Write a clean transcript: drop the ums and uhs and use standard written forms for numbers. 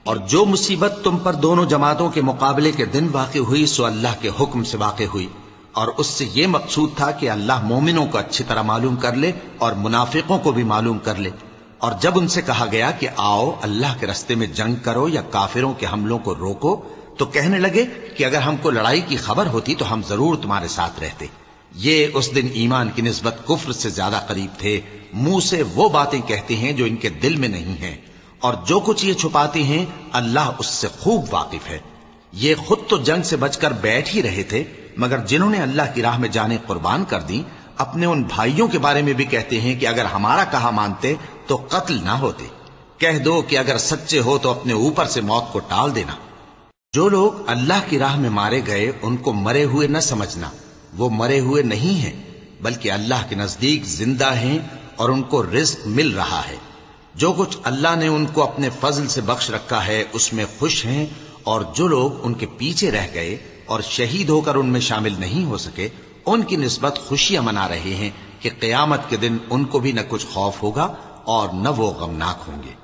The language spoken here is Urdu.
اور جو مصیبت تم پر دونوں جماعتوں کے مقابلے کے دن واقع ہوئی سو اللہ کے حکم سے واقع ہوئی، اور اس سے یہ مقصود تھا کہ اللہ مومنوں کو اچھی طرح معلوم کر لے اور منافقوں کو بھی معلوم کر لے۔ اور جب ان سے کہا گیا کہ آؤ اللہ کے رستے میں جنگ کرو یا کافروں کے حملوں کو روکو، تو کہنے لگے کہ اگر ہم کو لڑائی کی خبر ہوتی تو ہم ضرور تمہارے ساتھ رہتے۔ یہ اس دن ایمان کی نسبت کفر سے زیادہ قریب تھے، منہ سے وہ باتیں کہتے ہیں جو ان کے دل میں نہیں ہیں، اور جو کچھ یہ چھپاتے ہیں اللہ اس سے خوب واقف ہے۔ یہ خود تو جنگ سے بچ کر بیٹھ ہی رہے تھے، مگر جنہوں نے اللہ کی راہ میں جانیں قربان کر دیں اپنے ان بھائیوں کے بارے میں بھی کہتے ہیں کہ اگر ہمارا کہا مانتے تو قتل نہ ہوتے۔ کہہ دو کہ اگر سچے ہو تو اپنے اوپر سے موت کو ٹال دینا۔ جو لوگ اللہ کی راہ میں مارے گئے ان کو مرے ہوئے نہ سمجھنا، وہ مرے ہوئے نہیں ہیں بلکہ اللہ کے نزدیک زندہ ہیں اور ان کو رزق مل رہا ہے۔ جو کچھ اللہ نے ان کو اپنے فضل سے بخش رکھا ہے اس میں خوش ہیں، اور جو لوگ ان کے پیچھے رہ گئے اور شہید ہو کر ان میں شامل نہیں ہو سکے ان کی نسبت خوشیاں منا رہے ہیں کہ قیامت کے دن ان کو بھی نہ کچھ خوف ہوگا اور نہ وہ غمناک ہوں گے۔